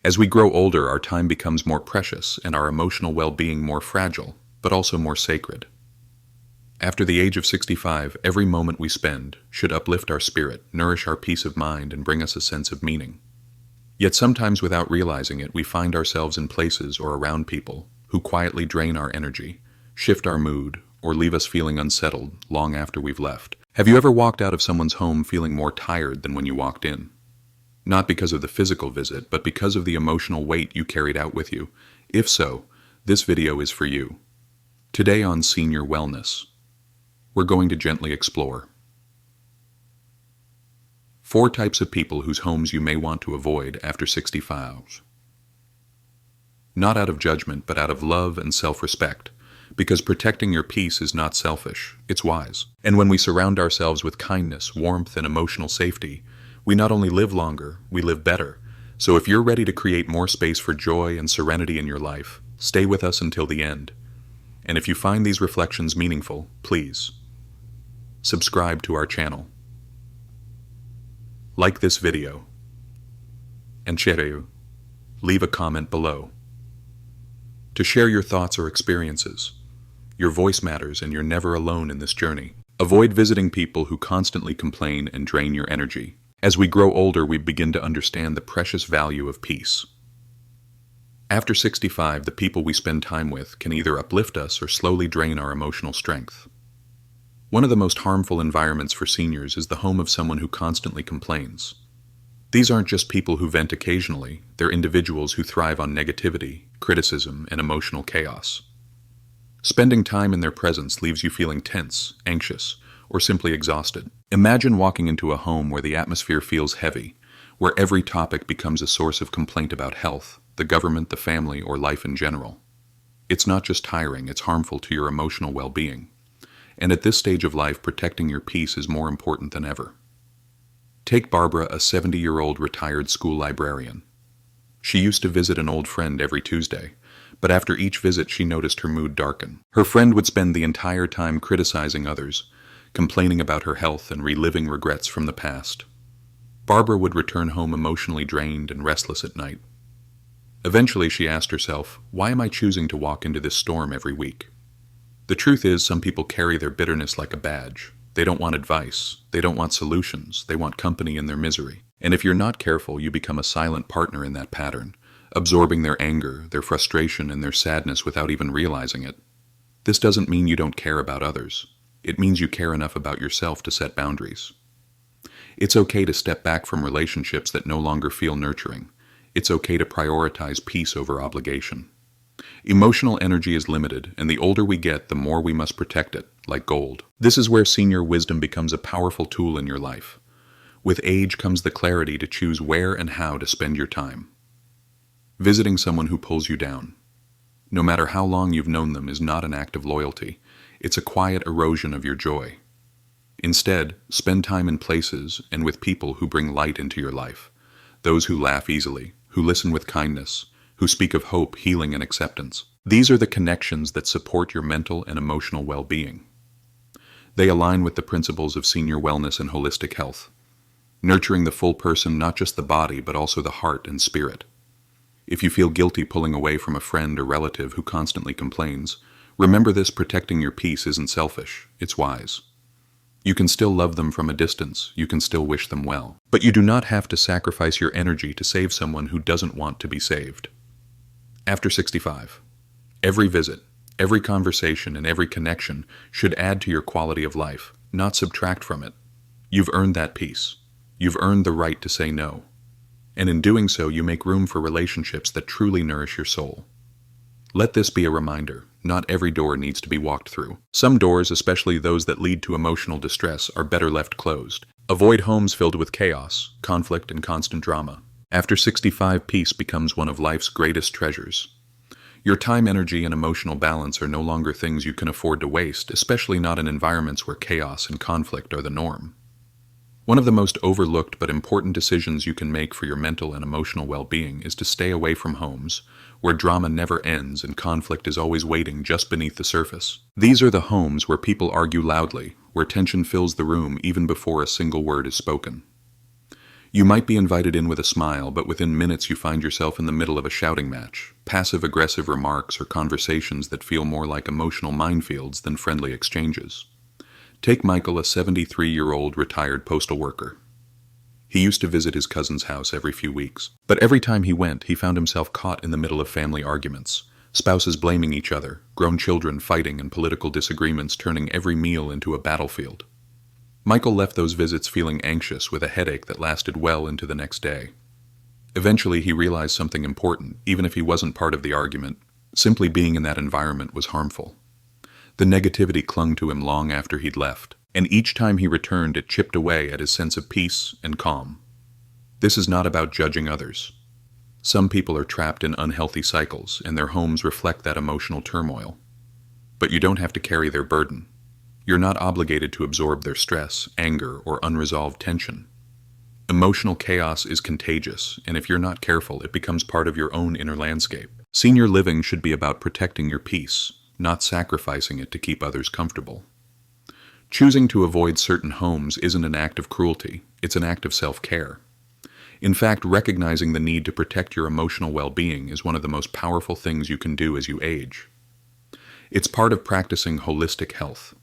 As we grow older, our time becomes more precious and our emotional well-being more fragile, but also more sacred. After the age of 65, every moment we spend should uplift our spirit, nourish our peace of mind, and bring us a sense of meaning. Yet sometimes without realizing it, we find ourselves in places or around people who quietly drain our energy, shift our mood, or leave us feeling unsettled long after we've left. Have you ever walked out of someone's home feeling more tired than when you walked in? Not because of the physical visit, but because of the emotional weight you carried out with you. If so, this video is for you. Today on Senior Wellness, we're going to gently explore 4 types of people whose homes you may want to avoid after 65. Not out of judgment, but out of love and self-respect, because protecting your peace is not selfish, it's wise. And when we surround ourselves with kindness, warmth, and emotional safety, we not only live longer, we live better. So if you're ready to create more space for joy and serenity in your life, stay with us until the end. And if you find these reflections meaningful, please subscribe to our channel, like this video, and share. Leave a comment below to share your thoughts or experiences. Your voice matters and you're never alone in this journey. Avoid visiting people who constantly complain and drain your energy. As we grow older, we begin to understand the precious value of peace. After 65, the people we spend time with can either uplift us or slowly drain our emotional strength. One of the most harmful environments for seniors is the home of someone who constantly complains. These aren't just people who vent occasionally, they're individuals who thrive on negativity, criticism, and emotional chaos. Spending time in their presence leaves you feeling tense, anxious, or simply exhausted. Imagine walking into a home where the atmosphere feels heavy, where every topic becomes a source of complaint about health, the government, the family, or life in general. It's not just tiring, it's harmful to your emotional well-being. And at this stage of life, protecting your peace is more important than ever. Take Barbara, a 70-year-old retired school librarian. She used to visit an old friend every Tuesday, but after each visit she noticed her mood darken. Her friend would spend the entire time criticizing others, complaining about her health and reliving regrets from the past. Barbara would return home emotionally drained and restless at night. Eventually she asked herself, why am I choosing to walk into this storm every week? The truth is, some people carry their bitterness like a badge. They don't want advice, they don't want solutions, they want company in their misery. And if you're not careful, you become a silent partner in that pattern, absorbing their anger, their frustration, and their sadness without even realizing it. This doesn't mean you don't care about others. It means you care enough about yourself to set boundaries. It's okay to step back from relationships that no longer feel nurturing. It's okay to prioritize peace over obligation. Emotional energy is limited, and the older we get, the more we must protect it, like gold. This is where senior wisdom becomes a powerful tool in your life. With age comes the clarity to choose where and how to spend your time. Visiting someone who pulls you down, no matter how long you've known them, is not an act of loyalty. It's a quiet erosion of your joy. Instead, spend time in places and with people who bring light into your life. Those who laugh easily, who listen with kindness, who speak of hope, healing, and acceptance. These are the connections that support your mental and emotional well-being. They align with the principles of senior wellness and holistic health, nurturing the full person, not just the body, but also the heart and spirit. If you feel guilty pulling away from a friend or relative who constantly complains, remember this: protecting your peace isn't selfish, it's wise. You can still love them from a distance, you can still wish them well, but you do not have to sacrifice your energy to save someone who doesn't want to be saved. After 65, every visit, every conversation, and every connection should add to your quality of life, not subtract from it. You've earned that peace. You've earned the right to say no. And in doing so, you make room for relationships that truly nourish your soul. Let this be a reminder: not every door needs to be walked through. Some doors, especially those that lead to emotional distress, are better left closed. Avoid homes filled with chaos, conflict, and constant drama. After 65, peace becomes one of life's greatest treasures. Your time, energy, and emotional balance are no longer things you can afford to waste, especially not in environments where chaos and conflict are the norm. One of the most overlooked but important decisions you can make for your mental and emotional well-being is to stay away from homes where drama never ends and conflict is always waiting just beneath the surface. These are the homes where people argue loudly, where tension fills the room even before a single word is spoken. You might be invited in with a smile, but within minutes you find yourself in the middle of a shouting match, passive-aggressive remarks or conversations that feel more like emotional minefields than friendly exchanges. Take Michael, a 73-year-old retired postal worker. He used to visit his cousin's house every few weeks, but every time he went, he found himself caught in the middle of family arguments, spouses blaming each other, grown children fighting, and political disagreements turning every meal into a battlefield. Michael left those visits feeling anxious with a headache that lasted well into the next day. Eventually, he realized something important, even if he wasn't part of the argument. Simply being in that environment was harmful. The negativity clung to him long after he'd left, and each time he returned, it chipped away at his sense of peace and calm. This is not about judging others. Some people are trapped in unhealthy cycles, and their homes reflect that emotional turmoil. But you don't have to carry their burden. You're not obligated to absorb their stress, anger, or unresolved tension. Emotional chaos is contagious, and if you're not careful, it becomes part of your own inner landscape. Senior living should be about protecting your peace, not sacrificing it to keep others comfortable. Choosing to avoid certain homes isn't an act of cruelty, it's an act of self-care. In fact, recognizing the need to protect your emotional well-being is one of the most powerful things you can do as you age. It's part of practicing holistic health,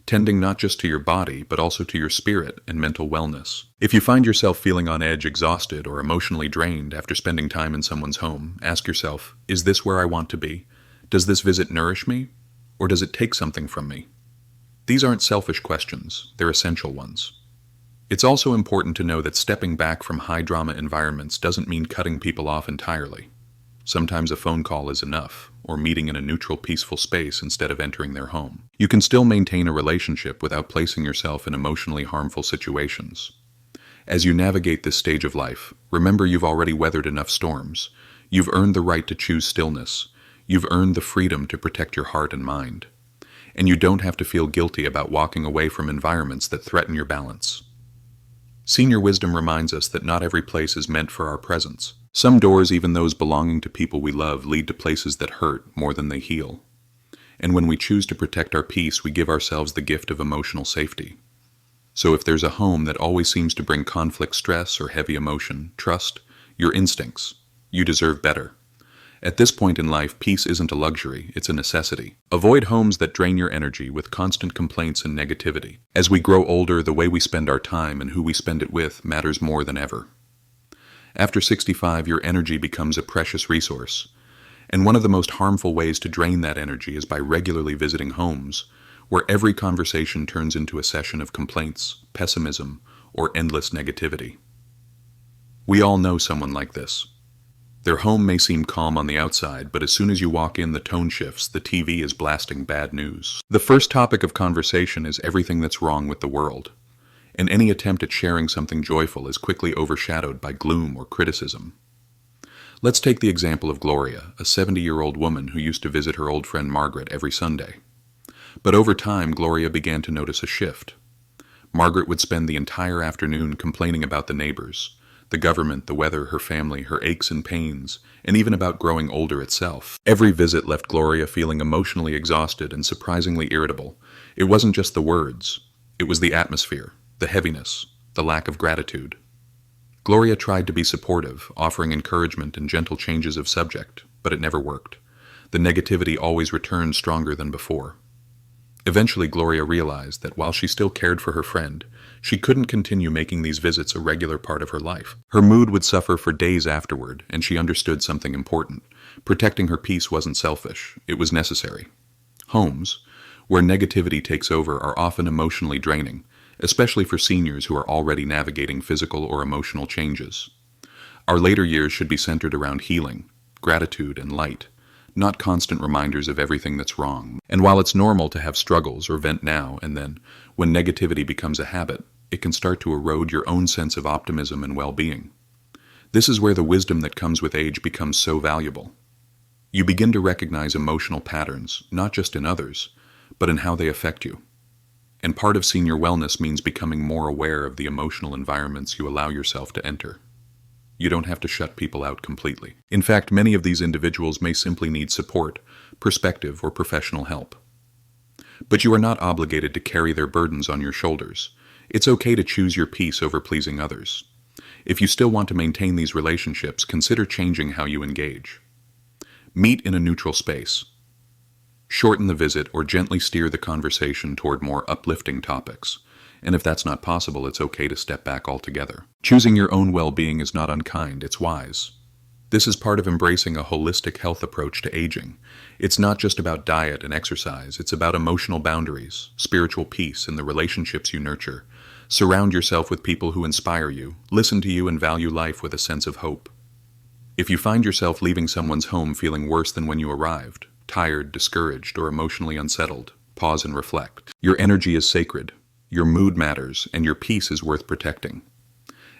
tending not just to your body, but also to your spirit and mental wellness. If you find yourself feeling on edge, exhausted, or emotionally drained after spending time in someone's home, ask yourself, is this where I want to be? Does this visit nourish me, or does it take something from me? These aren't selfish questions, they're essential ones. It's also important to know that stepping back from high-drama environments doesn't mean cutting people off entirely. Sometimes a phone call is enough, or meeting in a neutral, peaceful space instead of entering their home. You can still maintain a relationship without placing yourself in emotionally harmful situations. As you navigate this stage of life, remember you've already weathered enough storms. You've earned the right to choose stillness. You've earned the freedom to protect your heart and mind. And you don't have to feel guilty about walking away from environments that threaten your balance. Senior wisdom reminds us that not every place is meant for our presence. Some doors, even those belonging to people we love, lead to places that hurt more than they heal. And when we choose to protect our peace, we give ourselves the gift of emotional safety. So if there's a home that always seems to bring conflict, stress, or heavy emotion, trust your instincts. You deserve better. At this point in life, peace isn't a luxury, it's a necessity. Avoid homes that drain your energy with constant complaints and negativity. As we grow older, the way we spend our time and who we spend it with matters more than ever. After 65, your energy becomes a precious resource, and one of the most harmful ways to drain that energy is by regularly visiting homes where every conversation turns into a session of complaints, pessimism, or endless negativity. We all know someone like this. Their home may seem calm on the outside, but as soon as you walk in, the tone shifts, the TV is blasting bad news. The first topic of conversation is everything that's wrong with the world, and any attempt at sharing something joyful is quickly overshadowed by gloom or criticism. Let's take the example of Gloria, a 70-year-old woman who used to visit her old friend Margaret every Sunday. But over time, Gloria began to notice a shift. Margaret would spend the entire afternoon complaining about the neighbors, the government, the weather, her family, her aches and pains, and even about growing older itself. Every visit left Gloria feeling emotionally exhausted and surprisingly irritable. It wasn't just the words, it was the atmosphere, the heaviness, the lack of gratitude. Gloria tried to be supportive, offering encouragement and gentle changes of subject, but it never worked. The negativity always returned stronger than before. Eventually, Gloria realized that while she still cared for her friend, she couldn't continue making these visits a regular part of her life. Her mood would suffer for days afterward, and she understood something important. Protecting her peace wasn't selfish, it was necessary. Homes, where negativity takes over, are often emotionally draining, especially for seniors who are already navigating physical or emotional changes. Our later years should be centered around healing, gratitude, and light, not constant reminders of everything that's wrong. And while it's normal to have struggles or vent now and then, when negativity becomes a habit, it can start to erode your own sense of optimism and well-being. This is where the wisdom that comes with age becomes so valuable. You begin to recognize emotional patterns, not just in others, but in how they affect you. And part of senior wellness means becoming more aware of the emotional environments you allow yourself to enter. You don't have to shut people out completely. In fact, many of these individuals may simply need support, perspective, or professional help. But you are not obligated to carry their burdens on your shoulders. It's okay to choose your peace over pleasing others. If you still want to maintain these relationships, consider changing how you engage. Meet in a neutral space. Shorten the visit or gently steer the conversation toward more uplifting topics. And if that's not possible, it's okay to step back altogether. Choosing your own well-being is not unkind, it's wise. This is part of embracing a holistic health approach to aging. It's not just about diet and exercise, it's about emotional boundaries, spiritual peace, and the relationships you nurture. Surround yourself with people who inspire you, listen to you, and value life with a sense of hope. If you find yourself leaving someone's home feeling worse than when you arrived, tired, discouraged, or emotionally unsettled, pause and reflect. Your energy is sacred, your mood matters, and your peace is worth protecting.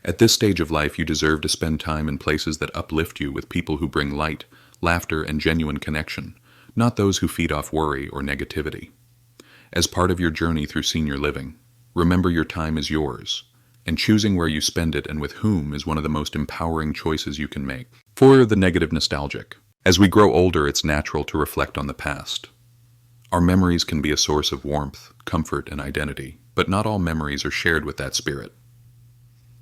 At this stage of life, you deserve to spend time in places that uplift you with people who bring light, laughter, and genuine connection, not those who feed off worry or negativity. As part of your journey through senior living, remember your time is yours, and choosing where you spend it and with whom is one of the most empowering choices you can make. For the negative nostalgic. As we grow older, it's natural to reflect on the past. Our memories can be a source of warmth, comfort, and identity, but not all memories are shared with that spirit.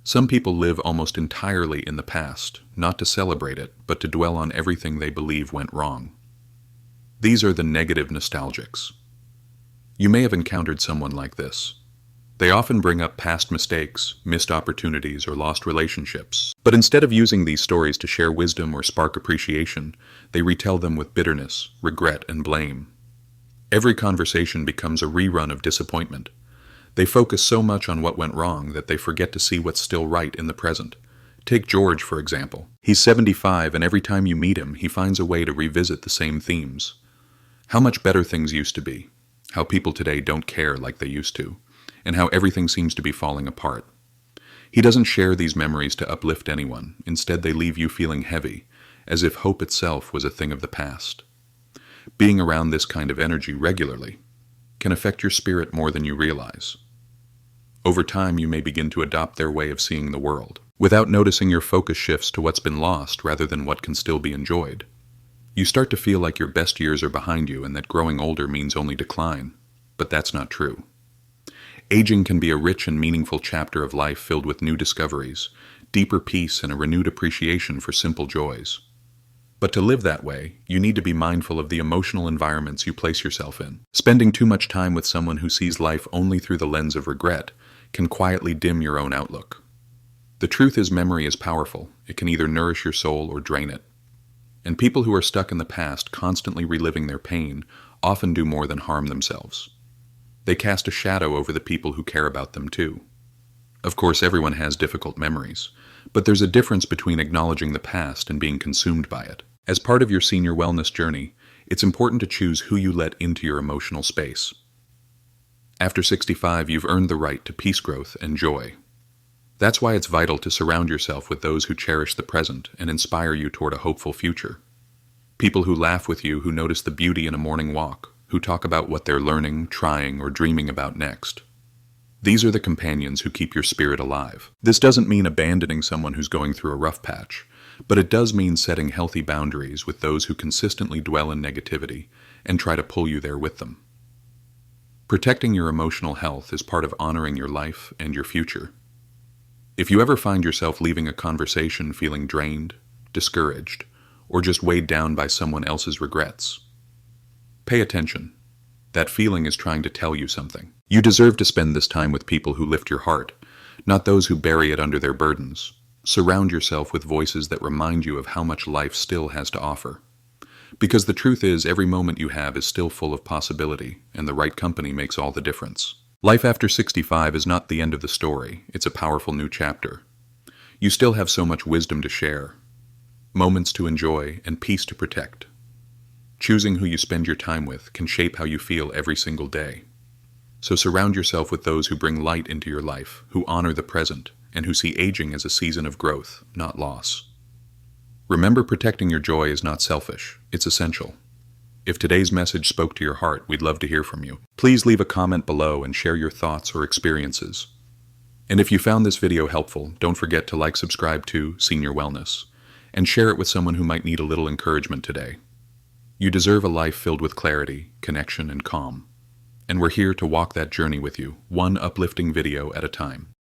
Some people live almost entirely in the past, not to celebrate it, but to dwell on everything they believe went wrong. These are the negative nostalgics. You may have encountered someone like this. They often bring up past mistakes, missed opportunities, or lost relationships. But instead of using these stories to share wisdom or spark appreciation, they retell them with bitterness, regret, and blame. Every conversation becomes a rerun of disappointment. They focus so much on what went wrong that they forget to see what's still right in the present. Take George, for example. He's 75, and every time you meet him, he finds a way to revisit the same themes. How much better things used to be, how people today don't care like they used to, and how everything seems to be falling apart. He doesn't share these memories to uplift anyone. Instead, they leave you feeling heavy, as if hope itself was a thing of the past. Being around this kind of energy regularly can affect your spirit more than you realize. Over time, you may begin to adopt their way of seeing the world. Without noticing, your focus shifts to what's been lost rather than what can still be enjoyed. You start to feel like your best years are behind you and that growing older means only decline. But that's not true. Aging can be a rich and meaningful chapter of life filled with new discoveries, deeper peace, and a renewed appreciation for simple joys. But to live that way, you need to be mindful of the emotional environments you place yourself in. Spending too much time with someone who sees life only through the lens of regret can quietly dim your own outlook. The truth is, memory is powerful. It can either nourish your soul or drain it. And people who are stuck in the past, constantly reliving their pain, often do more than harm themselves. They cast a shadow over the people who care about them too. Of course, everyone has difficult memories, but there's a difference between acknowledging the past and being consumed by it. As part of your senior wellness journey, it's important to choose who you let into your emotional space. After 65, you've earned the right to peace, growth, and joy. That's why it's vital to surround yourself with those who cherish the present and inspire you toward a hopeful future. People who laugh with you, who notice the beauty in a morning walk, who talk about what they're learning, trying, or dreaming about next. These are the companions who keep your spirit alive. This doesn't mean abandoning someone who's going through a rough patch, but it does mean setting healthy boundaries with those who consistently dwell in negativity and try to pull you there with them. Protecting your emotional health is part of honoring your life and your future. If you ever find yourself leaving a conversation feeling drained, discouraged, or just weighed down by someone else's regrets, pay attention. That feeling is trying to tell you something. You deserve to spend this time with people who lift your heart, not those who bury it under their burdens. Surround yourself with voices that remind you of how much life still has to offer. Because the truth is, every moment you have is still full of possibility, and the right company makes all the difference. Life after 65 is not the end of the story. It's a powerful new chapter. You still have so much wisdom to share, moments to enjoy, and peace to protect. Choosing who you spend your time with can shape how you feel every single day. So surround yourself with those who bring light into your life, who honor the present, and who see aging as a season of growth, not loss. Remember, protecting your joy is not selfish, it's essential. If today's message spoke to your heart, we'd love to hear from you. Please leave a comment below and share your thoughts or experiences. And if you found this video helpful, don't forget to subscribe to Senior Wellness, and share it with someone who might need a little encouragement today. You deserve a life filled with clarity, connection, and calm. And we're here to walk that journey with you, one uplifting video at a time.